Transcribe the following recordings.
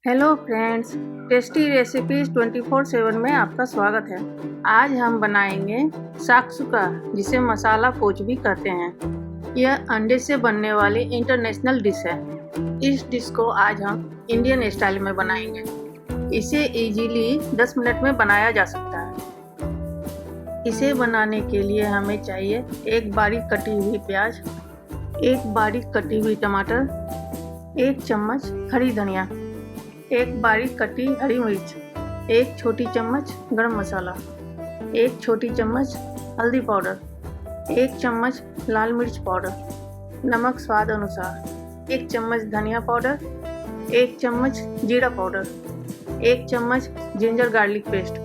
Hello friends, tasty recipes 24/7 में आपका स्वागत है। आज हम बनाएंगे साक्सुका, जिसे मसाला पोच भी कहते हैं। यह अंडे से बनने वाली इंटरनेशनल डिश है। इस डिश को आज हम इंडियन स्टाइल में बनाएंगे। इसे इजीली 10 मिनट में बनाया जा सकता है। इसे बनाने के लिए हमें चाहिए एक बारीक कटी हुई प्याज, एक बारीक कटी हुई टमाटर, 1 चम्मच हरी धनिया, एक बारीक कटी हरी मिर्च, 1 छोटी चम्मच गरम मसाला, 1 छोटी चम्मच हल्दी पाउडर, 1 चम्मच लाल मिर्च पाउडर, नमक स्वाद अनुसार, 1 चम्मच धनिया पाउडर, 1 चम्मच जीरा पाउडर, 1 चम्मच जिंजर गार्लिक पेस्ट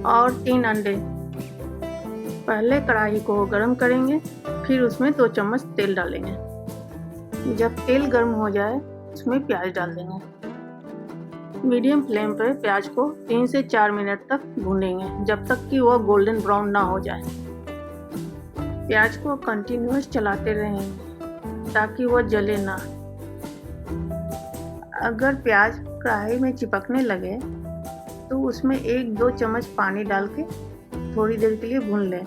और 3 अंडे। पहले कढ़ाई को गर्म करेंगे, फिर उसमें 2 चम्मच तेल डालेंगे। जब तेल गर्म हो जाए उसमें प्याज डाल देंगे। मीडियम फ्लेम पर प्याज को 3 से 4 मिनट तक भूनेंगे, जब तक कि वह गोल्डन ब्राउन ना हो जाए। प्याज को कंटिन्यूअस चलाते रहेंगे ताकि वह जले ना। अगर प्याज कढ़ाई में चिपकने लगे तो उसमें 1-2 चम्मच पानी डाल के थोड़ी देर के लिए भून लें।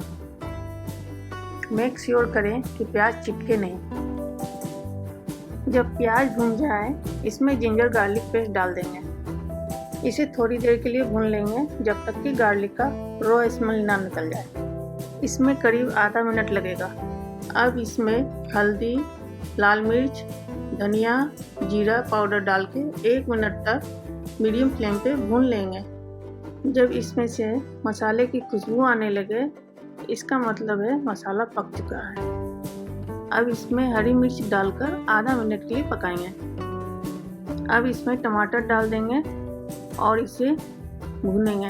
मेक श्योर करें कि प्याज चिपके नहीं। जब प्याज भून जाए, इसमें जिंजर गार्लिक पेस्ट डाल देंगे। इसे थोड़ी देर के लिए भून लेंगे, जब तक कि गार्लिक का रॉ स्मेल ना निकल जाए। इसमें करीब आधा मिनट लगेगा। अब इसमें हल्दी, लाल मिर्च, धनिया, जीरा पाउडर डाल के 1 मिनट तक मीडियम फ्लेम पे भून लेंगे। जब इसमें से मसाले की खुशबू आने लगे, इसका मतलब है मसाला पक चुका है। अब इसमें हरी मिर्च डालकर आधा मिनट के लिए पकाएंगे। अब इसमें टमाटर डाल देंगे और इसे भूनेंगे।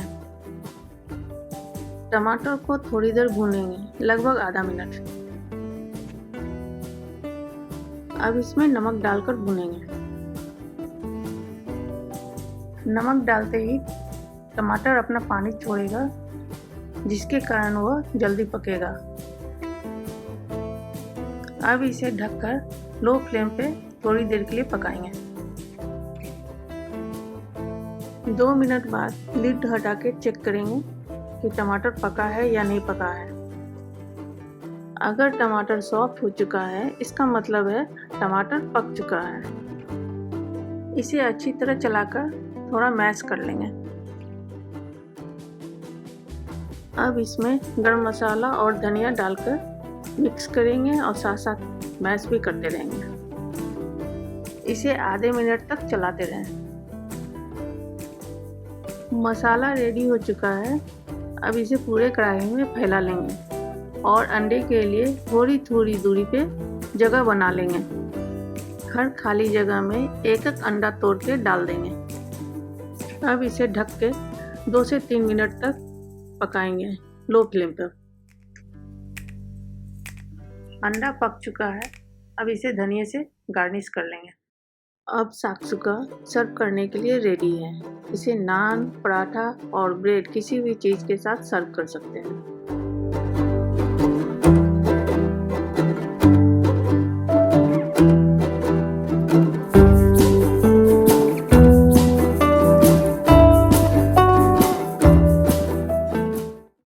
टमाटर को थोड़ी देर भूनेंगे, लगभग आधा मिनट। अब इसमें नमक डालकर भूनेंगे। नमक डालते ही टमाटर अपना पानी छोड़ेगा, जिसके कारण वह जल्दी पकेगा। अब इसे ढककर लो फ्लेम पे थोड़ी देर के लिए पकाएंगे। 2 मिनट बाद लिड हटा के चेक करेंगे कि टमाटर पका है या नहीं पका है। अगर टमाटर सॉफ्ट हो चुका है, इसका मतलब है टमाटर पक चुका है। इसे अच्छी तरह चलाकर थोड़ा मैश कर लेंगे। अब इसमें गरम मसाला और धनिया डालकर मिक्स करेंगे और साथ साथ मैश भी करते रहेंगे। इसे आधे मिनट तक चलाते रहें। मसाला रेडी हो चुका है। अब इसे पूरे कढ़ाई में फैला लेंगे और अंडे के लिए थोड़ी थोड़ी दूरी पे जगह बना लेंगे। हर खाली जगह में एक अंडा तोड़ के डाल देंगे। अब इसे ढक के 2 से 3 मिनट तक पकाएंगे लो फ्लेम पर। अंडा पक चुका है। अब इसे धनिया से गार्निश कर लेंगे। अब साक्सुका सर्व करने के लिए रेडी है। इसे नान, पराठा और ब्रेड किसी भी चीज़ के साथ सर्व कर सकते हैं।